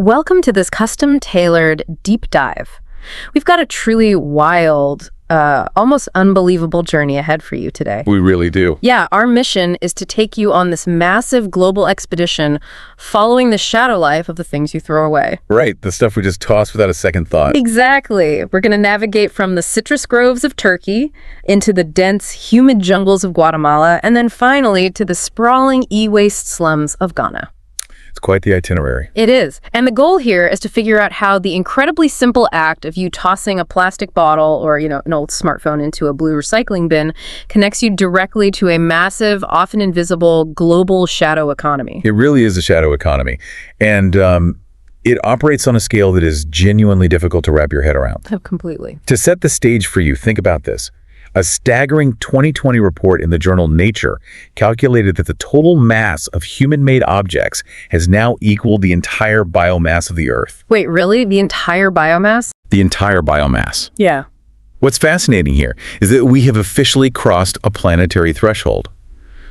Welcome to this custom-tailored deep dive. We've got a truly wild, almost unbelievable journey ahead for you today. We really do. Yeah, our mission is to take you on this massive global expedition following the shadow life of the things you throw away. Right, the stuff we just toss without a second thought. Exactly. We're going to navigate from the citrus groves of Turkey into the dense, humid jungles of Guatemala, and then finally to the sprawling e-waste slums of Ghana. It's quite the itinerary. It is. And the goal here is to figure out how the incredibly simple act of you tossing a plastic bottle or, an old smartphone into a blue recycling bin connects you directly to a massive, often invisible, global shadow economy. It really is a shadow economy. And it operates on a scale that is genuinely difficult to wrap your head around. Oh, completely. To set the stage for you, think about this. A staggering 2020 report in the journal Nature calculated that the total mass of human-made objects has now equaled the entire biomass of the Earth. Wait, really? The entire biomass? The entire biomass. Yeah. What's fascinating here is that we have officially crossed a planetary threshold.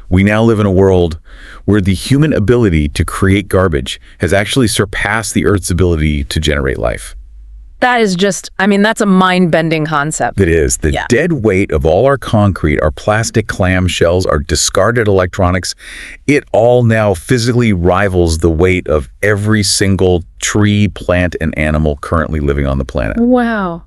We now live in a world where the human ability to create garbage has actually surpassed the Earth's ability to generate life. That is just, that's a mind-bending concept. It is. The dead weight of all our concrete, our plastic clam shells, our discarded electronics, it all now physically rivals the weight of every single tree, plant, and animal currently living on the planet. Wow.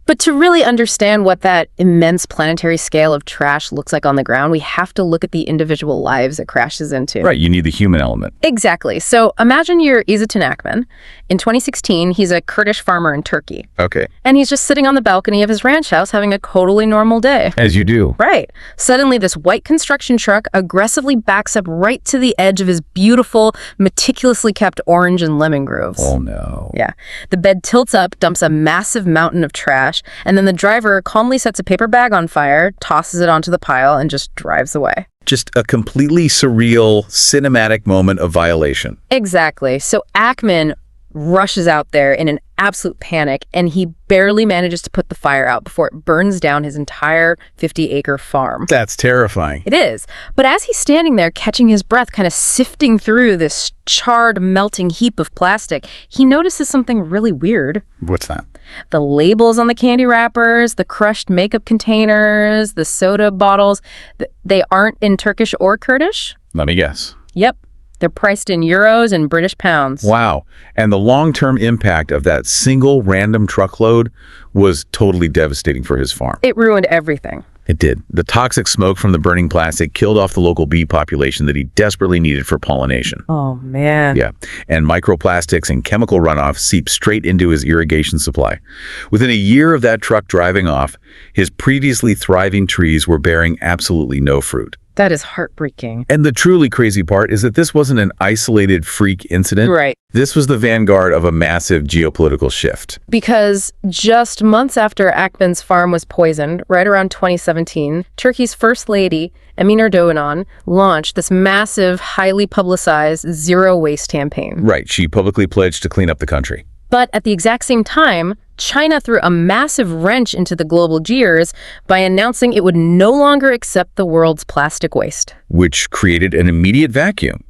But to really understand what that immense planetary scale of trash looks like on the ground, we have to look at the individual lives it crashes into. Right, you need the human element. Exactly. So imagine you're Izzettin Akman. In 2016, he's a Kurdish farmer in Turkey. Okay. And he's just sitting on the balcony of his ranch house having a totally normal day. As you do. Right. Suddenly, this white construction truck aggressively backs up right to the edge of his beautiful, meticulously kept orange and lemon groves. Oh, no. Yeah. The bed tilts up, dumps a massive mountain of trash, and then the driver calmly sets a paper bag on fire, tosses it onto the pile, and just drives away. Just a completely surreal, cinematic moment of violation. Exactly. So Akman rushes out there in an absolute panic, and he barely manages to put the fire out before it burns down his entire 50-acre farm. That's terrifying. It is. But as he's standing there catching his breath, kind of sifting through this charred, melting heap of plastic, he notices something really weird. What's that? The labels on the candy wrappers, the crushed makeup containers, the soda bottles, they aren't in Turkish or Kurdish? Let me guess. Yep. They're priced in euros and British pounds. Wow. And the long-term impact of that single random truckload was totally devastating for his farm. It ruined everything. It did. The toxic smoke from the burning plastic killed off the local bee population that he desperately needed for pollination. Oh, man. Yeah. And microplastics and chemical runoff seeped straight into his irrigation supply. Within a year of that truck driving off, his previously thriving trees were bearing absolutely no fruit. That is heartbreaking. And the truly crazy part is that this wasn't an isolated freak incident. Right. This was the vanguard of a massive geopolitical shift. Because just months after Akman's farm was poisoned, right around 2017, Turkey's First Lady, Emine Erdogan, launched this massive, highly publicized zero waste campaign. Right. She publicly pledged to clean up the country. But at the exact same time, China threw a massive wrench into the global gears by announcing it would no longer accept the world's plastic waste. Which created an immediate vacuum.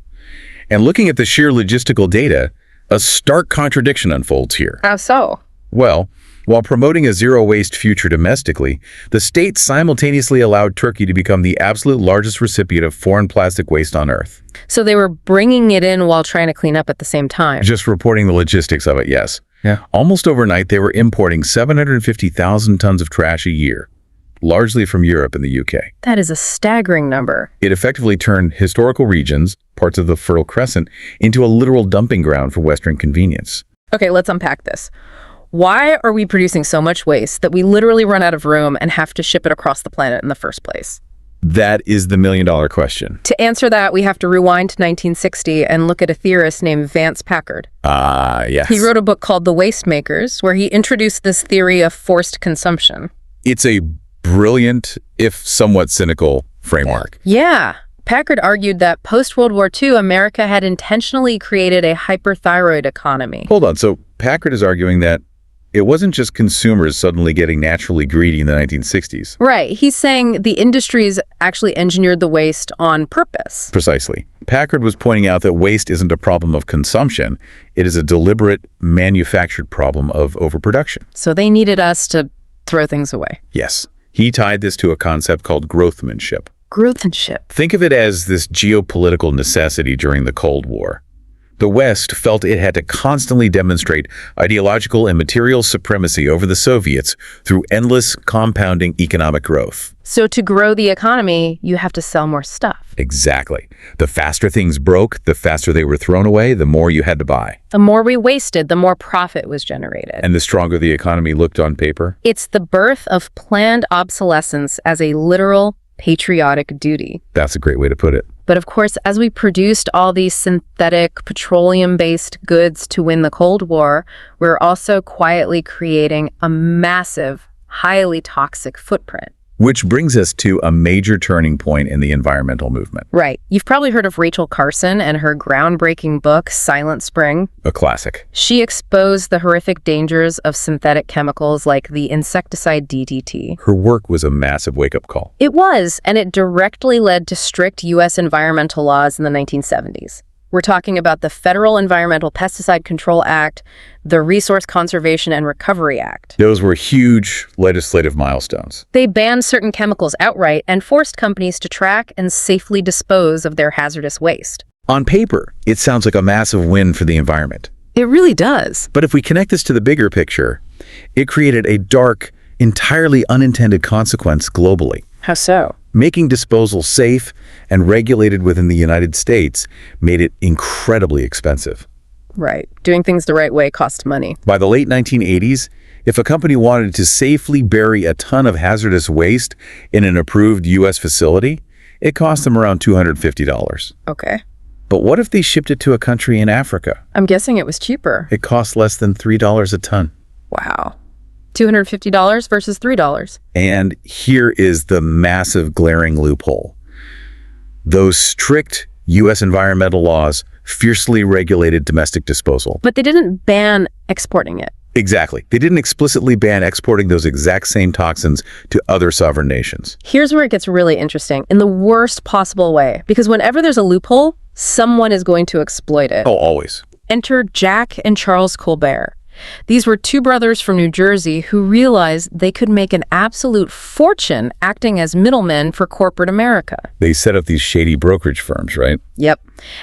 And looking at the sheer logistical data, a stark contradiction unfolds here. How so? Well, while promoting a zero-waste future domestically, the state simultaneously allowed Turkey to become the absolute largest recipient of foreign plastic waste on Earth. So they were bringing it in while trying to clean up at the same time. Just reporting the logistics of it, yes. Yeah. Almost overnight, they were importing 750,000 tons of trash a year, largely from Europe and the UK. That is a staggering number. It effectively turned historical regions, parts of the Fertile Crescent, into a literal dumping ground for Western convenience. Okay, let's unpack this. Why are we producing so much waste that we literally run out of room and have to ship it across the planet in the first place? That is the million-dollar question. To answer that, we have to rewind to 1960 and look at a theorist named Vance Packard. Yes. He wrote a book called The Waste Makers, where he introduced this theory of forced consumption. It's a brilliant, if somewhat cynical, framework. Yeah. Packard argued that post-World War II, America had intentionally created a hyperthyroid economy. Hold on. So Packard is arguing that It wasn't just consumers suddenly getting naturally greedy in the 1960s. Right. He's saying the industries actually engineered the waste on purpose. Precisely. Packard was pointing out that waste isn't a problem of consumption. It is a deliberate, manufactured problem of overproduction. So they needed us to throw things away. Yes. He tied this to a concept called growthmanship. Growthmanship. Think of it as this geopolitical necessity during the Cold War. The West felt it had to constantly demonstrate ideological and material supremacy over the Soviets through endless, compounding economic growth. So to grow the economy, you have to sell more stuff. Exactly. The faster things broke, the faster they were thrown away, the more you had to buy. The more we wasted, the more profit was generated. And the stronger the economy looked on paper. It's the birth of planned obsolescence as a literal patriotic duty. That's a great way to put it. But of course, as we produced all these synthetic, petroleum-based goods to win the Cold War, we're also quietly creating a massive, highly toxic footprint. Which brings us to a major turning point in the environmental movement. Right. You've probably heard of Rachel Carson and her groundbreaking book, Silent Spring. A classic. She exposed the horrific dangers of synthetic chemicals like the insecticide DDT. Her work was a massive wake-up call. It was, and it directly led to strict U.S. environmental laws in the 1970s. We're talking about the Federal Environmental Pesticide Control Act, the Resource Conservation and Recovery Act. Those were huge legislative milestones. They banned certain chemicals outright and forced companies to track and safely dispose of their hazardous waste. On paper, it sounds like a massive win for the environment. It really does. But if we connect this to the bigger picture, it created a dark, entirely unintended consequence globally. How so? Making disposal safe and regulated within the United States made it incredibly expensive. Right. Doing things the right way costs money. By the late 1980s, if a company wanted to safely bury a ton of hazardous waste in an approved U.S. facility, it cost them around $250. Okay. But what if they shipped it to a country in Africa? I'm guessing it was cheaper. It cost less than $3 a ton. Wow. $250 versus $3. And here is the massive glaring loophole. Those strict U.S. environmental laws fiercely regulated domestic disposal. But they didn't ban exporting it. Exactly. They didn't explicitly ban exporting those exact same toxins to other sovereign nations. Here's where it gets really interesting, in the worst possible way. Because whenever there's a loophole, someone is going to exploit it. Oh, always. Enter Jack and Charles Colbert. These were two brothers from New Jersey who realized they could make an absolute fortune acting as middlemen for corporate America. They set up these shady brokerage firms, right? Yep.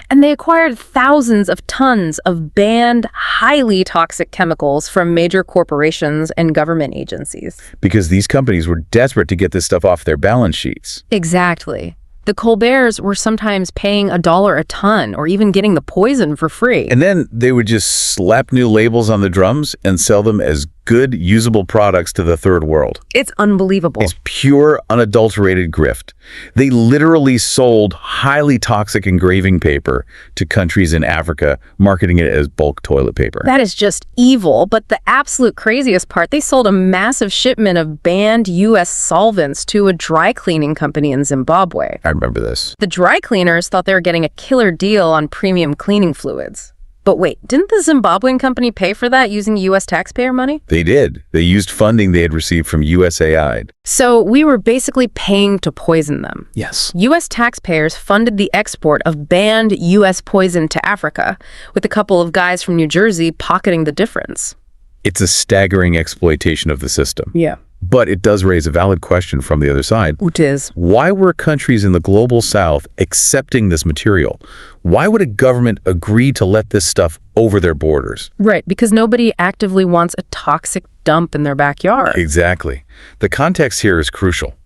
And they acquired thousands of tons of banned, highly toxic chemicals from major corporations and government agencies. Because these companies were desperate to get this stuff off their balance sheets. Exactly. The Colberts were sometimes paying $1 a ton or even getting the poison for free. And then they would just slap new labels on the drums and sell them as good, usable products to the third world. It's unbelievable. It's pure, unadulterated grift. They literally sold highly toxic engraving paper to countries in Africa, marketing it as bulk toilet paper. That is just evil, but the absolute craziest part, they sold a massive shipment of banned U.S. solvents to a dry cleaning company in Zimbabwe. I remember this. The dry cleaners thought they were getting a killer deal on premium cleaning fluids. But wait, didn't the Zimbabwean company pay for that using U.S. taxpayer money? They did. They used funding they had received from USAID. So we were basically paying to poison them. Yes. U.S. taxpayers funded the export of banned U.S. poison to Africa, with a couple of guys from New Jersey pocketing the difference. It's a staggering exploitation of the system. Yeah. But it does raise a valid question from the other side. It is. Why were countries in the global south accepting this material? Why would a government agree to let this stuff over their borders? Right, because nobody actively wants a toxic dump in their backyard. Exactly. The context here is crucial.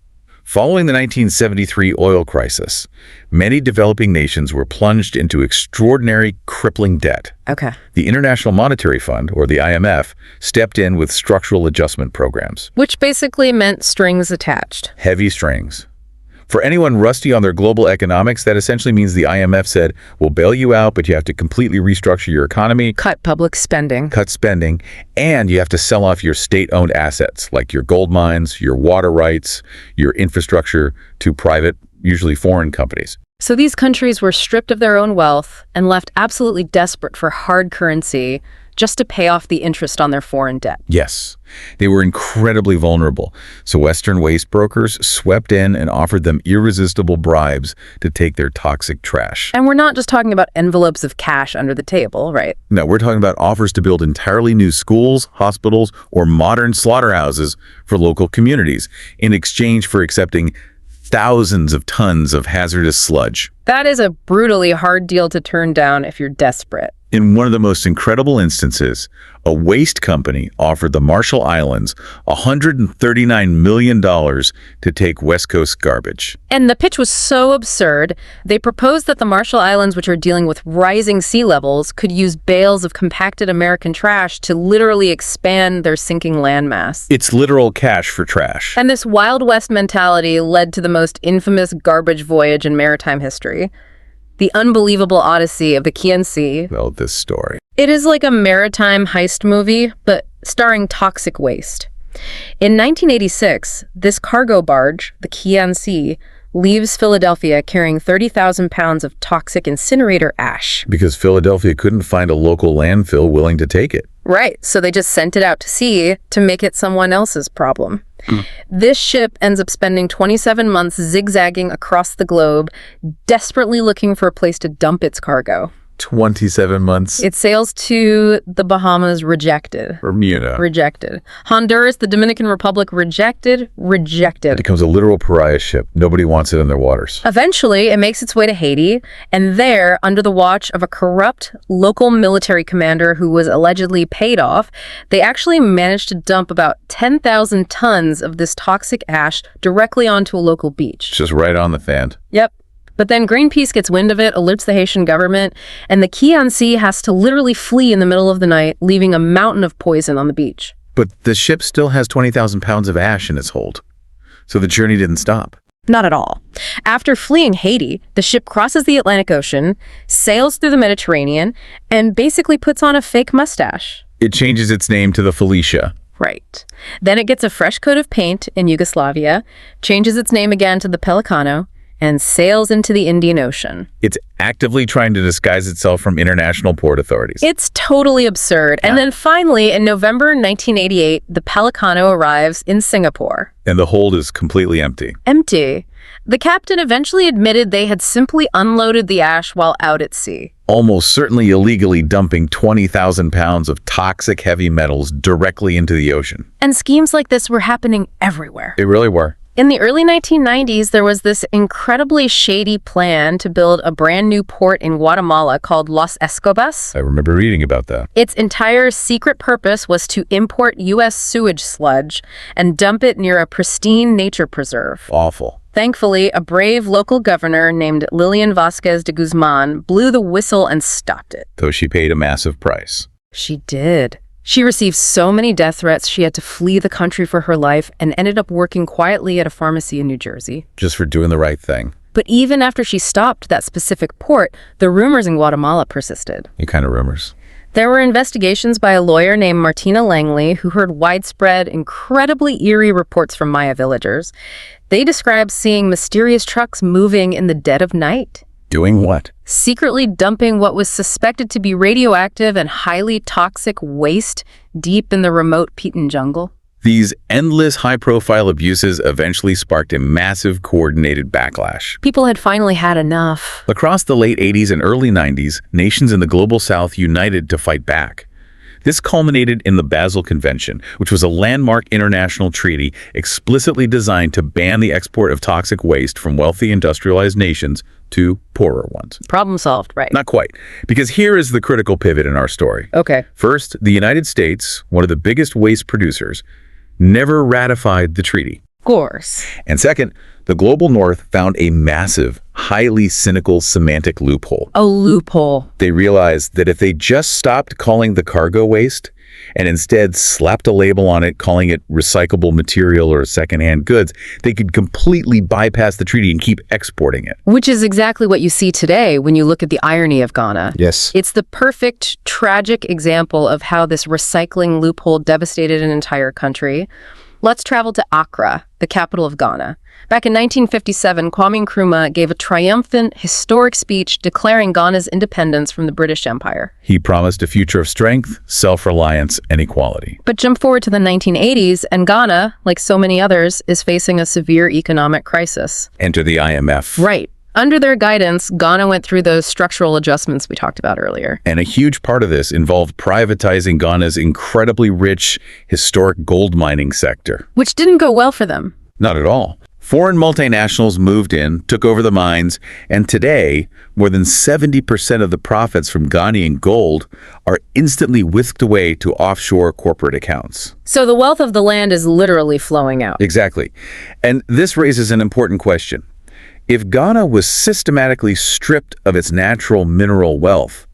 Following the 1973 oil crisis, many developing nations were plunged into extraordinary, crippling debt. Okay. The International Monetary Fund, or the IMF, stepped in with structural adjustment programs. Which basically meant strings attached. Heavy strings. For anyone rusty on their global economics, that essentially means the IMF said, we'll bail you out, but you have to completely restructure your economy, Cut public spending. cut spending, and you have to sell off your state-owned assets, like your gold mines, your water rights, your infrastructure, to private, usually foreign companies. So these countries were stripped of their own wealth and left absolutely desperate for hard currency just to pay off the interest on their foreign debt. Yes, they were incredibly vulnerable, so Western waste brokers swept in and offered them irresistible bribes to take their toxic trash. And we're not just talking about envelopes of cash under the table, right? No, we're talking about offers to build entirely new schools, hospitals, or modern slaughterhouses for local communities in exchange for accepting thousands of tons of hazardous sludge. That is a brutally hard deal to turn down if you're desperate. In one of the most incredible instances, a waste company offered the Marshall Islands $139 million to take West Coast garbage. And the pitch was so absurd, they proposed that the Marshall Islands, which are dealing with rising sea levels, could use bales of compacted American trash to literally expand their sinking landmass. It's literal cash for trash. And this Wild West mentality led to the most infamous garbage voyage in maritime history. The Unbelievable Odyssey of the Chian Sea. Oh, this story. It is like a maritime heist movie, but starring toxic waste. In 1986, this cargo barge, the Chian Sea, leaves Philadelphia carrying 30,000 pounds of toxic incinerator ash. Because Philadelphia couldn't find a local landfill willing to take it. Right, so they just sent it out to sea to make it someone else's problem. This ship ends up spending 27 months zigzagging across the globe, desperately looking for a place to dump its cargo. 27 months. It sails to the Bahamas, rejected. Bermuda. Rejected. Honduras, the Dominican Republic, rejected. It becomes a literal pariah ship. Nobody wants it in their waters. Eventually, it makes its way to Haiti, and there, under the watch of a corrupt local military commander who was allegedly paid off, they actually managed to dump about 10,000 tons of this toxic ash directly onto a local beach. Just right on the fan. Yep. But then Greenpeace gets wind of it, alerts the Haitian government, and the Chian Sea has to literally flee in the middle of the night, leaving a mountain of poison on the beach. But the ship still has 20,000 pounds of ash in its hold. So the journey didn't stop. Not at all. After fleeing Haiti, the ship crosses the Atlantic Ocean, sails through the Mediterranean, and basically puts on a fake mustache. It changes its name to the Felicia. Right. Then it gets a fresh coat of paint in Yugoslavia, changes its name again to the Pelicano, and sails into the Indian Ocean. It's actively trying to disguise itself from international port authorities. It's totally absurd. Yeah. And then finally, in November 1988, the Pelicano arrives in Singapore. And the hold is completely empty. Empty. The captain eventually admitted they had simply unloaded the ash while out at sea. Almost certainly illegally dumping 20,000 pounds of toxic heavy metals directly into the ocean. And schemes like this were happening everywhere. They really were. In the early 1990s, there was this incredibly shady plan to build a brand new port in Guatemala called Los Escobas. I remember reading about that. Its entire secret purpose was to import U.S. sewage sludge and dump it near a pristine nature preserve. Awful. Thankfully, a brave local governor named Lilian Vasquez de Guzman blew the whistle and stopped it. Though she paid a massive price. She did. She received so many death threats, she had to flee the country for her life and ended up working quietly at a pharmacy in New Jersey. Just for doing the right thing. But even after she stopped that specific port, the rumors in Guatemala persisted. What kind of rumors? There were investigations by a lawyer named Martina Langley who heard widespread, incredibly eerie reports from Maya villagers. They described seeing mysterious trucks moving in the dead of night. Doing what? Secretly dumping what was suspected to be radioactive and highly toxic waste deep in the remote Piton jungle. These endless high-profile abuses eventually sparked a massive coordinated backlash. People had finally had enough. Across the late 80s and early 90s, nations in the global south united to fight back. This culminated in the Basel Convention, which was a landmark international treaty explicitly designed to ban the export of toxic waste from wealthy industrialized nations to poorer ones. Problem solved, right? Not quite, because here is the critical pivot in our story. Okay. First, the United States, one of the biggest waste producers, never ratified the treaty. Of course. And second, the global north found a massive, highly cynical semantic loophole. A loophole. They realized that if they just stopped calling the cargo waste and instead slapped a label on it calling it recyclable material or secondhand goods, they could completely bypass the treaty and keep exporting it. Which is exactly what you see today when you look at the irony of Ghana. Yes. It's the perfect, tragic example of how this recycling loophole devastated an entire country. Let's travel to Accra, the capital of Ghana. Back in 1957, Kwame Nkrumah gave a triumphant, historic speech declaring Ghana's independence from the British Empire. He promised a future of strength, self-reliance, and equality. But jump forward to the 1980s, and Ghana, like so many others, is facing a severe economic crisis. Enter the IMF. Right. Under their guidance, Ghana went through those structural adjustments we talked about earlier. And a huge part of this involved privatizing Ghana's incredibly rich, historic gold mining sector. Which didn't go well for them. Not at all. Foreign multinationals moved in, took over the mines, and today, more than 70% of the profits from Ghanaian gold are instantly whisked away to offshore corporate accounts. So the wealth of the land is literally flowing out. Exactly. And this raises an important question. If Ghana was systematically stripped of its natural mineral wealth,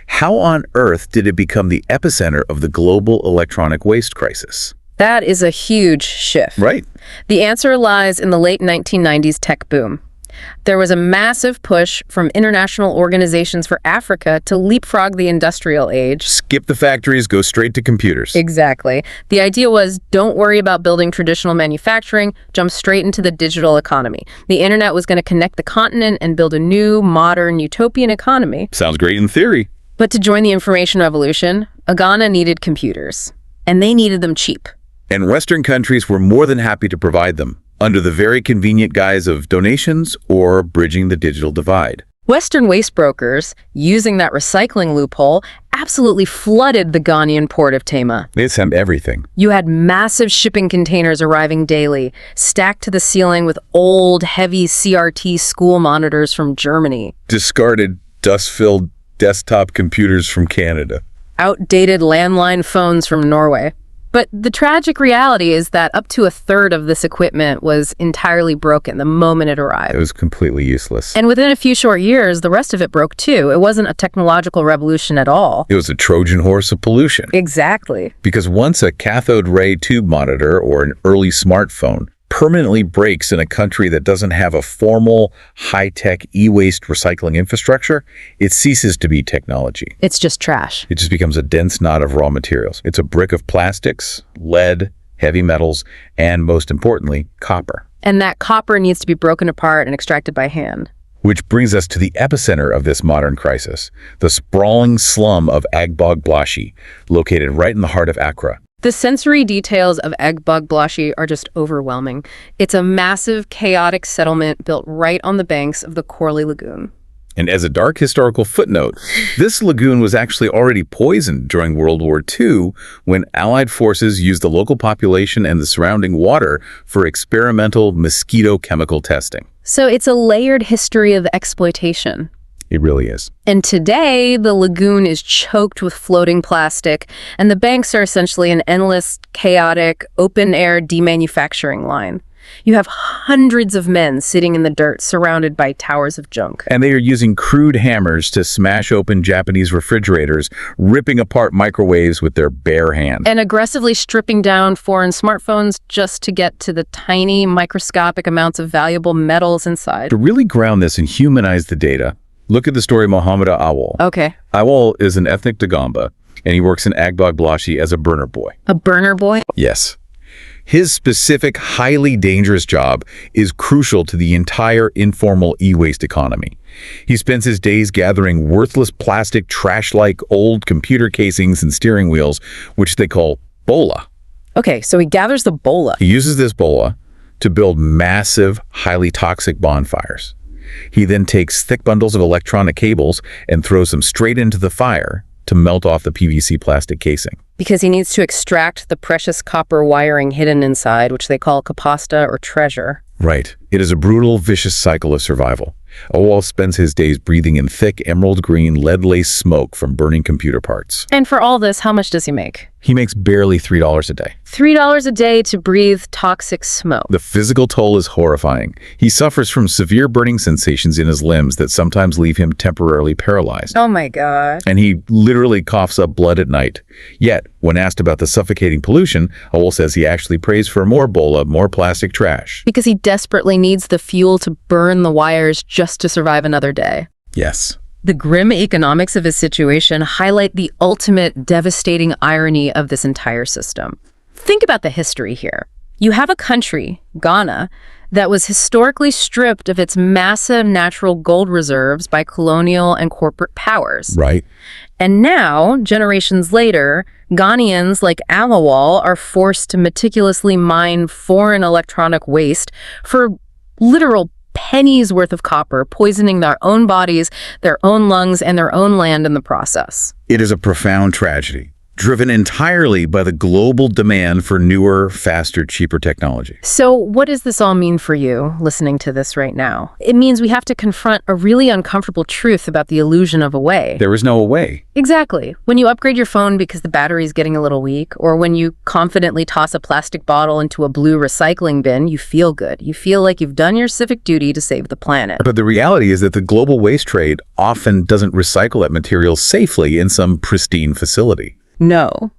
how on earth did it become the epicenter of the global electronic waste crisis? That is a huge shift. Right. The answer lies in the late 1990s tech boom. There was a massive push from international organizations for Africa to leapfrog the industrial age. Skip the factories, go straight to computers. Exactly. The idea was, don't worry about building traditional manufacturing, jump straight into the digital economy. The internet was going to connect the continent and build a new, modern, utopian economy. Sounds great in theory. But to join the information revolution, Ghana needed computers. And they needed them cheap. And Western countries were more than happy to provide them, under the very convenient guise of donations or bridging the digital divide. Western waste brokers, using that recycling loophole, absolutely flooded the Ghanaian port of Tema. They sent everything. You had massive shipping containers arriving daily, stacked to the ceiling with old, heavy CRT school monitors from Germany. Discarded, dust-filled desktop computers from Canada. Outdated landline phones from Norway. But the tragic reality is that up to a third of this equipment was entirely broken the moment it arrived. It was completely useless. And within a few short years, the rest of it broke too. It wasn't a technological revolution at all. It was a Trojan horse of pollution. Exactly. Because once a cathode ray tube monitor or an early smartphone permanently breaks in a country that doesn't have a formal, high-tech e-waste recycling infrastructure, it ceases to be technology. It's just trash. It just becomes a dense knot of raw materials. It's a brick of plastics, lead, heavy metals, and most importantly, copper. And that copper needs to be broken apart and extracted by hand. Which brings us to the epicenter of this modern crisis, the sprawling slum of Agbogblashi, located right in the heart of Accra. The sensory details of Agbogblashi are just overwhelming. It's a massive, chaotic settlement built right on the banks of the Corley Lagoon. And as a dark historical footnote, this lagoon was actually already poisoned during World War II when Allied forces used the local population and the surrounding water for experimental mosquito chemical testing. So it's a layered history of exploitation. It really is. And today, the lagoon is choked with floating plastic, and the banks are essentially an endless, chaotic, open-air demanufacturing line. You have hundreds of men sitting in the dirt surrounded by towers of junk. And they are using crude hammers to smash open Japanese refrigerators, ripping apart microwaves with their bare hands. And aggressively stripping down foreign smartphones just to get to the tiny, microscopic amounts of valuable metals inside. To really ground this and humanize the data, look at the story of Mohammed Awal. Okay. Awal is an ethnic Dagomba, and he works in Agbogblashi as a burner boy. A burner boy? Yes. His specific, highly dangerous job is crucial to the entire informal e-waste economy. He spends his days gathering worthless plastic trash-like old computer casings and steering wheels, which they call bola. Okay, so he gathers the bola. He uses this bola to build massive, highly toxic bonfires. He then takes thick bundles of electronic cables and throws them straight into the fire to melt off the PVC plastic casing. Because he needs to extract the precious copper wiring hidden inside, which they call capasta or treasure. Right. It is a brutal, vicious cycle of survival. Awal spends his days breathing in thick, emerald green, lead-laced smoke from burning computer parts. And for all this, how much does he make? He makes barely $3 a day. $3 a day to breathe toxic smoke. The physical toll is horrifying. He suffers from severe burning sensations in his limbs that sometimes leave him temporarily paralyzed. Oh my God. And he literally coughs up blood at night. Yet, when asked about the suffocating pollution, Awal says he actually prays for more bola, more plastic trash. Because he desperately needs the fuel to burn the wires just to survive another day. Yes. The grim economics of his situation highlight the ultimate devastating irony of this entire system. Think about the history here. You have a country, Ghana, that was historically stripped of its massive natural gold reserves by colonial and corporate powers. Right. And now, generations later, Ghanaians like Amawal are forced to meticulously mine foreign electronic waste for literal pennies worth of copper, poisoning their own bodies, their own lungs, and their own land in the process. It is a profound tragedy, driven entirely by the global demand for newer, faster, cheaper technology. So what does this all mean for you, listening to this right now? It means we have to confront a really uncomfortable truth about the illusion of a way. There is no way. Exactly. When you upgrade your phone because the battery's getting a little weak, or when you confidently toss a plastic bottle into a blue recycling bin, you feel good. You feel like you've done your civic duty to save the planet. But the reality is that the global waste trade often doesn't recycle that material safely in some pristine facility. No.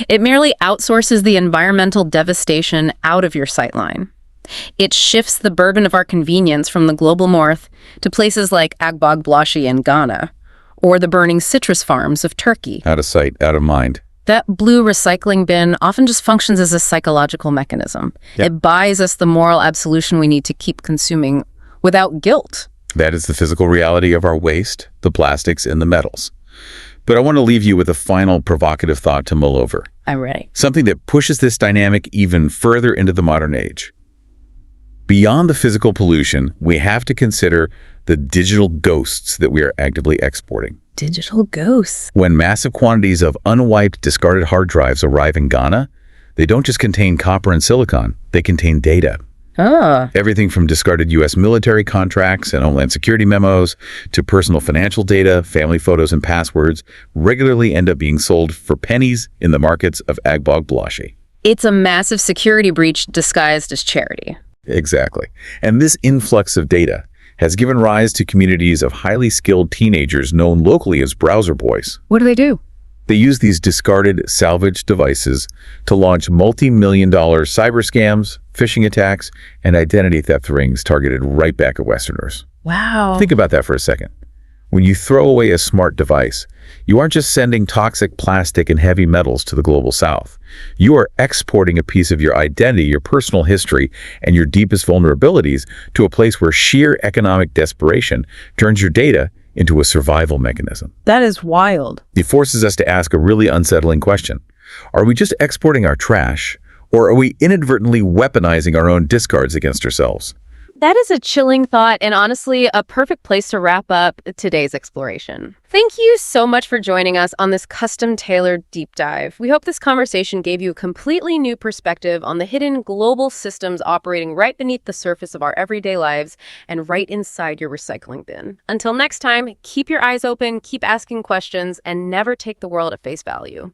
It merely outsources the environmental devastation out of your sightline. It shifts the burden of our convenience from the global north to places like Agbogbloshie in Ghana, or the burning citrus farms of Turkey. Out of sight, out of mind. That blue recycling bin often just functions as a psychological mechanism. Yeah. It buys us the moral absolution we need to keep consuming without guilt. That is the physical reality of our waste, the plastics, and the metals. But I want to leave you with a final provocative thought to mull over. I'm ready. Something that pushes this dynamic even further into the modern age. Beyond the physical pollution, we have to consider the digital ghosts that we are actively exporting. Digital ghosts. When massive quantities of unwiped, discarded hard drives arrive in Ghana, they don't just contain copper and silicon, they contain data. Everything from discarded U.S. military contracts and Homeland Security memos to personal financial data, family photos, and passwords regularly end up being sold for pennies in the markets of Agbogbloshie. It's a massive security breach disguised as charity. Exactly. And this influx of data has given rise to communities of highly skilled teenagers known locally as browser boys. What do they do? They use these discarded, salvaged devices to launch multi-million-dollar cyber scams, phishing attacks, and identity theft rings targeted right back at Westerners. Wow. Think about that for a second. When you throw away a smart device, you aren't just sending toxic plastic and heavy metals to the global south. You are exporting a piece of your identity, your personal history, and your deepest vulnerabilities to a place where sheer economic desperation turns your data into a survival mechanism. That is wild. It forces us to ask a really unsettling question. Are we just exporting our trash, or are we inadvertently weaponizing our own discards against ourselves? That is a chilling thought, and honestly, a perfect place to wrap up today's exploration. Thank you so much for joining us on this custom-tailored deep dive. We hope this conversation gave you a completely new perspective on the hidden global systems operating right beneath the surface of our everyday lives and right inside your recycling bin. Until next time, keep your eyes open, keep asking questions, and never take the world at face value.